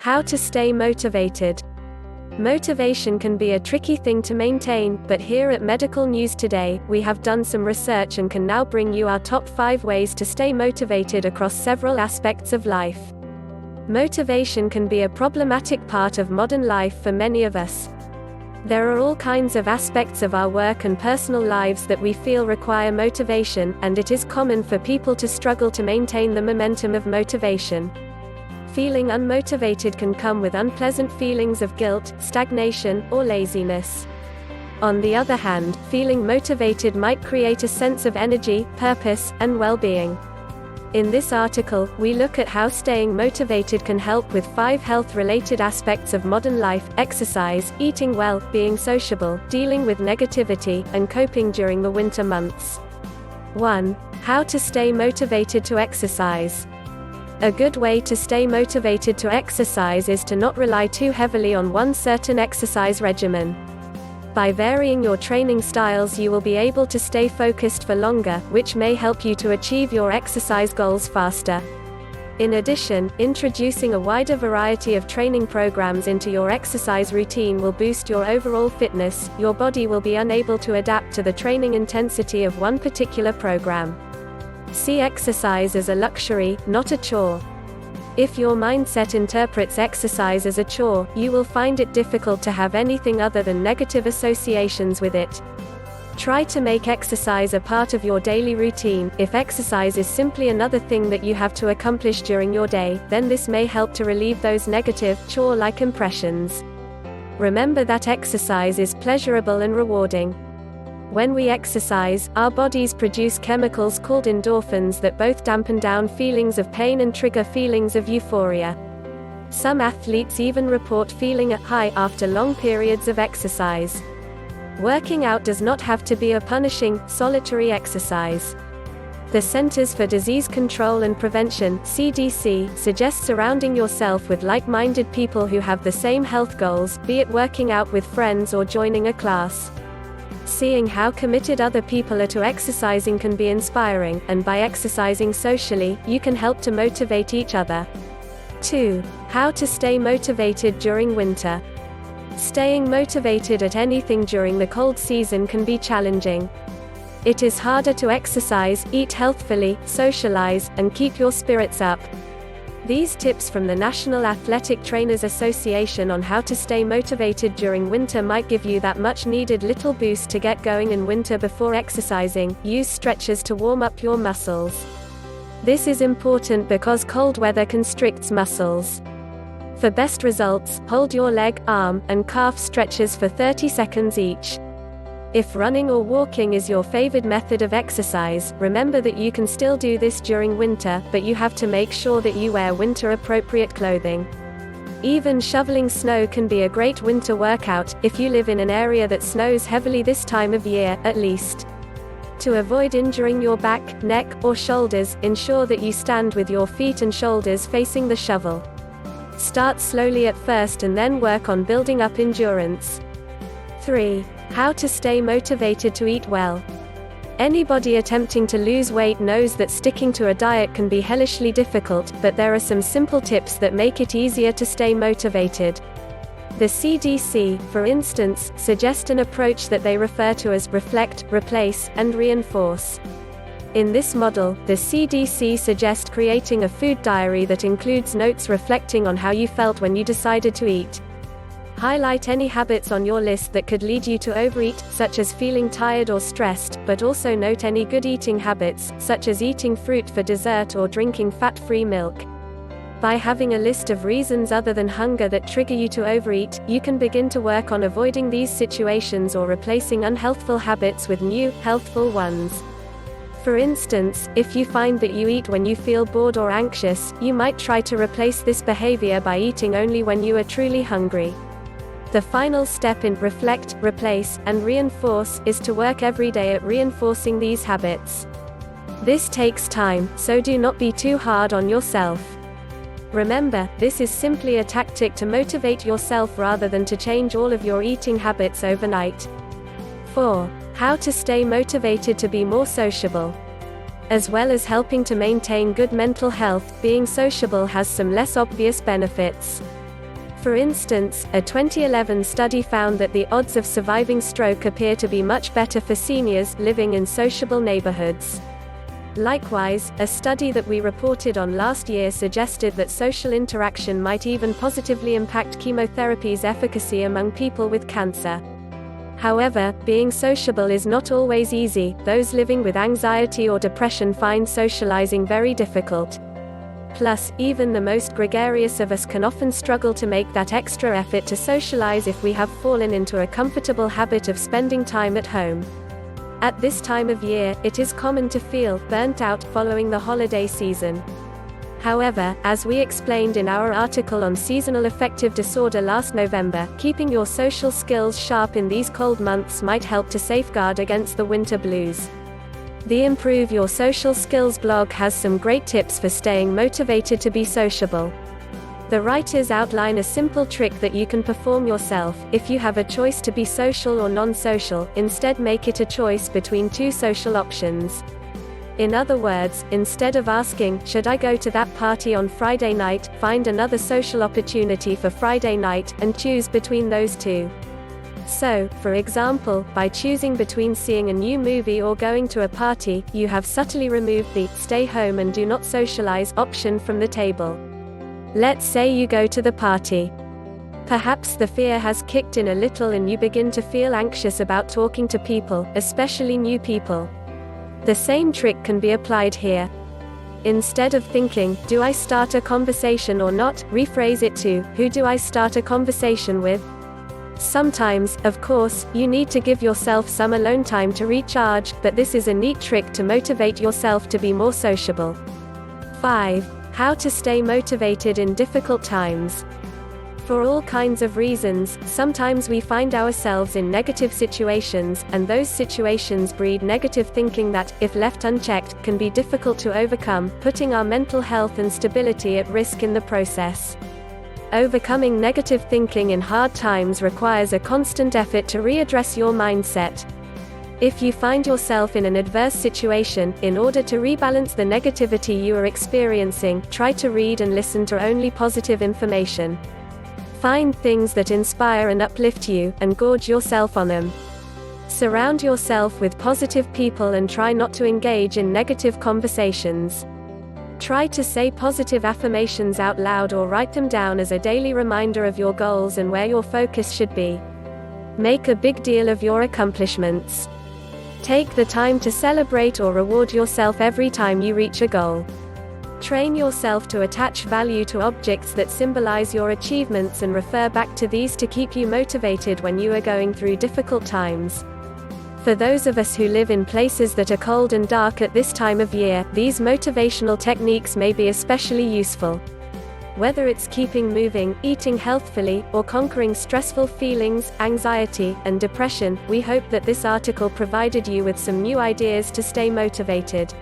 How to stay motivated. Motivation can be a tricky thing to maintain, but here at Medical News Today, we have done some research and can now bring you our top 5 ways to stay motivated across several aspects of life. Motivation can be a problematic part of modern life for many of us. There are all kinds of aspects of our work and personal lives that we feel require motivation, and it is common for people to struggle to maintain the momentum of motivation. Feeling unmotivated can come with unpleasant feelings of guilt, stagnation, or laziness. On the other hand, feeling motivated might create a sense of energy, purpose, and well-being. In this article, we look at how staying motivated can help with 5 health-related aspects of modern life: exercise, eating well, being sociable, dealing with negativity, and coping during the winter months. 1. How to stay motivated to exercise. A good way to stay motivated to exercise is to not rely too heavily on one certain exercise regimen. By varying your training styles, you will be able to stay focused for longer, which may help you to achieve your exercise goals faster. In addition, introducing a wider variety of training programs into your exercise routine will boost your overall fitness. Your body will be unable to adapt to the training intensity of one particular program. See exercise as a luxury, not a chore. If your mindset interprets exercise as a chore, you will find it difficult to have anything other than negative associations with it. Try to make exercise a part of your daily routine. If exercise is simply another thing that you have to accomplish during your day, then this may help to relieve those negative, chore-like impressions. Remember that exercise is pleasurable and rewarding. When we exercise, our bodies produce chemicals called endorphins that both dampen down feelings of pain and trigger feelings of euphoria. Some athletes even report feeling a high after long periods of exercise. Working out does not have to be a punishing, solitary exercise. The Centers for Disease Control and Prevention (CDC) suggests surrounding yourself with like-minded people who have the same health goals, be it working out with friends or joining a class. Seeing how committed other people are to exercising can be inspiring, and by exercising socially, you can help to motivate each other. 2. How to stay motivated during winter. Staying motivated at anything during the cold season can be challenging. It is harder to exercise, eat healthfully, socialize, and keep your spirits up. These tips from the National Athletic Trainers Association on how to stay motivated during winter might give you that much-needed little boost to get going in winter before exercising. Use stretches to warm up your muscles. This is important because cold weather constricts muscles. For best results, hold your leg, arm, and calf stretches for 30 seconds each. If running or walking is your favored method of exercise, remember that you can still do this during winter, but you have to make sure that you wear winter-appropriate clothing. Even shoveling snow can be a great winter workout, if you live in an area that snows heavily this time of year, at least. To avoid injuring your back, neck, or shoulders, ensure that you stand with your feet and shoulders facing the shovel. Start slowly at first and then work on building up endurance. 3. How to stay motivated to eat well. Anybody attempting to lose weight knows that sticking to a diet can be hellishly difficult, but there are some simple tips that make it easier to stay motivated. The CDC, for instance, suggest an approach that they refer to as reflect, replace, and reinforce. In this model, the CDC suggests creating a food diary that includes notes reflecting on how you felt when you decided to eat. Highlight any habits on your list that could lead you to overeat, such as feeling tired or stressed, but also note any good eating habits, such as eating fruit for dessert or drinking fat-free milk. By having a list of reasons other than hunger that trigger you to overeat, you can begin to work on avoiding these situations or replacing unhealthful habits with new, healthful ones. For instance, if you find that you eat when you feel bored or anxious, you might try to replace this behavior by eating only when you are truly hungry. The final step in reflect, replace, and reinforce is to work every day at reinforcing these habits. This takes time, so do not be too hard on yourself. Remember, this is simply a tactic to motivate yourself rather than to change all of your eating habits overnight. 4. How to stay motivated to be more sociable. As well as helping to maintain good mental health, being sociable has some less obvious benefits. For instance, a 2011 study found that the odds of surviving stroke appear to be much better for seniors living in sociable neighborhoods. Likewise, a study that we reported on last year suggested that social interaction might even positively impact chemotherapy's efficacy among people with cancer. However, being sociable is not always easy. Those living with anxiety or depression find socializing very difficult. Plus, even the most gregarious of us can often struggle to make that extra effort to socialize if we have fallen into a comfortable habit of spending time at home. At this time of year, it is common to feel burnt out following the holiday season. However, as we explained in our article on seasonal affective disorder last November, keeping your social skills sharp in these cold months might help to safeguard against the winter blues. The Improve Your Social Skills blog has some great tips for staying motivated to be sociable. The writers outline a simple trick that you can perform yourself. If you have a choice to be social or non-social, instead make it a choice between two social options. In other words, instead of asking, "Should I go to that party on Friday night?" find another social opportunity for Friday night, and choose between those two. So, for example, by choosing between seeing a new movie or going to a party, you have subtly removed the "stay home and do not socialize" option from the table. Let's say you go to the party. Perhaps the fear has kicked in a little and you begin to feel anxious about talking to people, especially new people. The same trick can be applied here. Instead of thinking, "Do I start a conversation or not?" rephrase it to, "Who do I start a conversation with?" Sometimes, of course, you need to give yourself some alone time to recharge, but this is a neat trick to motivate yourself to be more sociable. 5. How to stay motivated in difficult times. For all kinds of reasons, sometimes we find ourselves in negative situations, and those situations breed negative thinking that, if left unchecked, can be difficult to overcome, putting our mental health and stability at risk in the process. Overcoming negative thinking in hard times requires a constant effort to readdress your mindset. If you find yourself in an adverse situation, in order to rebalance the negativity you are experiencing, try to read and listen to only positive information. Find things that inspire and uplift you, and gorge yourself on them. Surround yourself with positive people and try not to engage in negative conversations. Try to say positive affirmations out loud or write them down as a daily reminder of your goals and where your focus should be. Make a big deal of your accomplishments. Take the time to celebrate or reward yourself every time you reach a goal. Train yourself to attach value to objects that symbolize your achievements and refer back to these to keep you motivated when you are going through difficult times. For those of us who live in places that are cold and dark at this time of year, these motivational techniques may be especially useful. Whether it's keeping moving, eating healthfully, or conquering stressful feelings, anxiety, and depression, we hope that this article provided you with some new ideas to stay motivated.